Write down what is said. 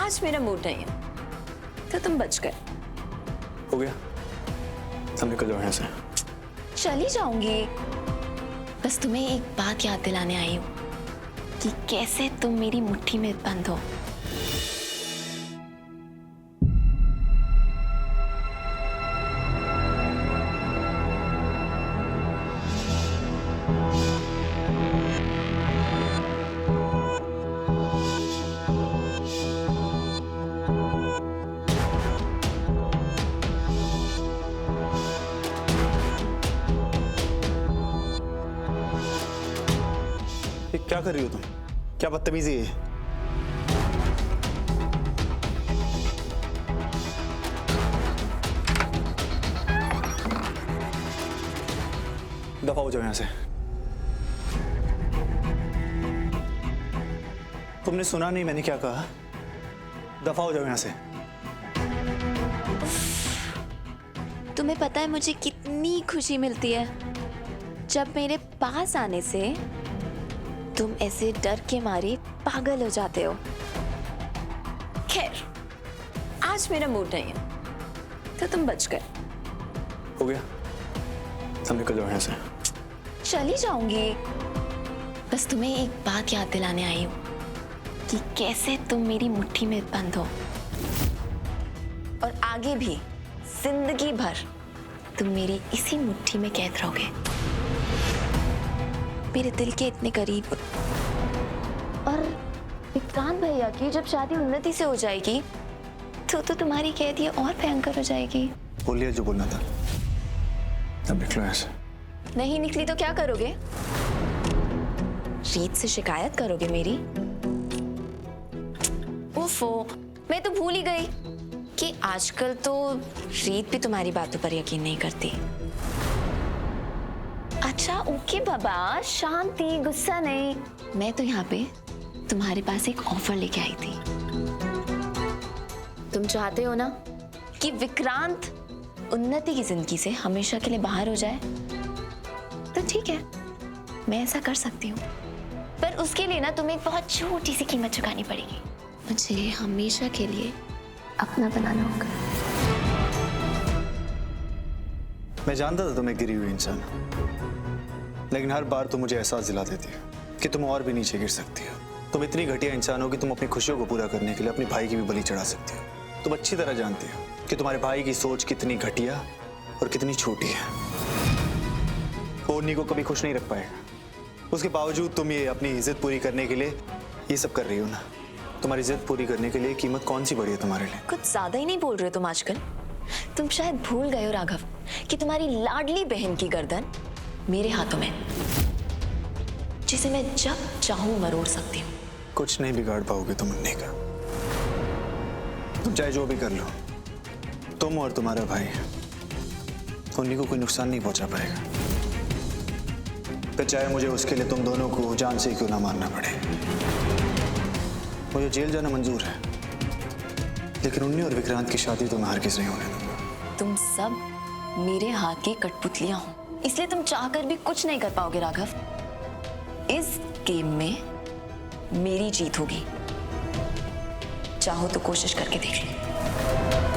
आज मेरा मूड नहीं है तो तुम बच गए। हो गया, हम निकल जाओ यहाँ से। चली जाऊंगी, बस तुम्हें एक बात याद दिलाने आई हूँ कि कैसे तुम मेरी मुट्ठी में बंद हो। ये क्या कर रही हो तुम? क्या बदतमीजी है? दफा हो जाओ यहां से। तुमने सुना नहीं मैंने क्या कहा? दफा हो जाओ यहां से। तुम्हें पता है मुझे कितनी खुशी मिलती है जब मेरे पास आने से तुम ऐसे डर के मारे पागल हो जाते हो। खैर, आज मेरा मूड नहीं है तो तुम बच गए। हो गया, हम निकल जाओ यहाँ से। चली जाऊंगी, बस तुम्हें एक बात याद दिलाने आई हूँ कि कैसे तुम मेरी मुट्ठी में बंद हो और आगे भी जिंदगी भर तुम मेरी इसी मुट्ठी में कैद रहोगे, मेरे दिल के इतने करीब। और विक्रांत भैया की जब शादी उन्नति से हो जाएगी तो तुम्हारी कैद ये और भयंकर हो जाएगी। बोल लिया जो बोलना था, अब निकलो यहाँ से। नहीं निकली तो क्या करोगे? रीत से शिकायत करोगे मेरी? ओफो, मैं तो भूल ही गई कि आजकल तो रीत भी तुम्हारी बातों पर यकीन नहीं करती। अच्छा ओके बाबा, शांति, गुस्सा नहीं। मैं तो यहाँ पे तुम्हारे पास एक ऑफर लेके आई थी। तुम चाहते हो ना कि विक्रांत उन्नति की जिंदगी से हमेशा के लिए बाहर हो जाए, तो ठीक है, मैं ऐसा कर सकती हूँ, पर उसके लिए ना तुम्हें एक बहुत छोटी सी कीमत चुकानी पड़ेगी। मुझे हमेशा के लिए अपना बनाना होगा। मैं जानता था तुम एक गिरी हुई इंसान हो, लेकिन हर बार तुम मुझे एहसास दिला देती हो कि तुम और भी नीचे गिर सकती हो। तुम इतनी घटिया इंसान हो कि तुम अपनी खुशियों को पूरा करने के लिए अपने भाई की भी बलि चढ़ा सकती हो। तुम अच्छी तरह जानती हो कि तुम्हारे भाई की सोच कितनी घटिया और कितनी छोटी है। वो उन्हीं को कभी खुश नहीं रख पाएगा। उसके बावजूद तुम ये अपनी इज्जत पूरी करने के लिए ये सब कर रही हो ना। तुम्हारी इज्जत पूरी करने के लिए कीमत कौन सी बड़ी है तुम्हारे लिए? कुछ ज्यादा ही नहीं बोल रहे हो तुम आजकल? तुम शायद भूल गए हो राघव कि तुम्हारी लाडली बहन की गर्दन मेरे हाथों में, जिसे मैं जब चाहूं मरोड़ सकती हूँ। कुछ नहीं बिगाड़ पाओगे तुम उन्हीं का। तुम चाहे जो भी कर लो, तुम और तुम्हारा भाई उन्हीं को कोई नुकसान नहीं पहुंचा पाएगा। फिर चाहे मुझे उसके लिए तुम दोनों को जान से क्यों ना मारना पड़े। मुझे जेल जाना मंजूर है, लेकिन उन्हीं और विक्रांत की शादी तो मैं हरगिज़ नहीं होने दूंगा। तुम सब मेरे हाथ की कठपुतलियां हो, इसलिए तुम चाहकर भी कुछ नहीं कर पाओगे राघव। इस गेम में मेरी जीत होगी, चाहो तो कोशिश करके देख लो।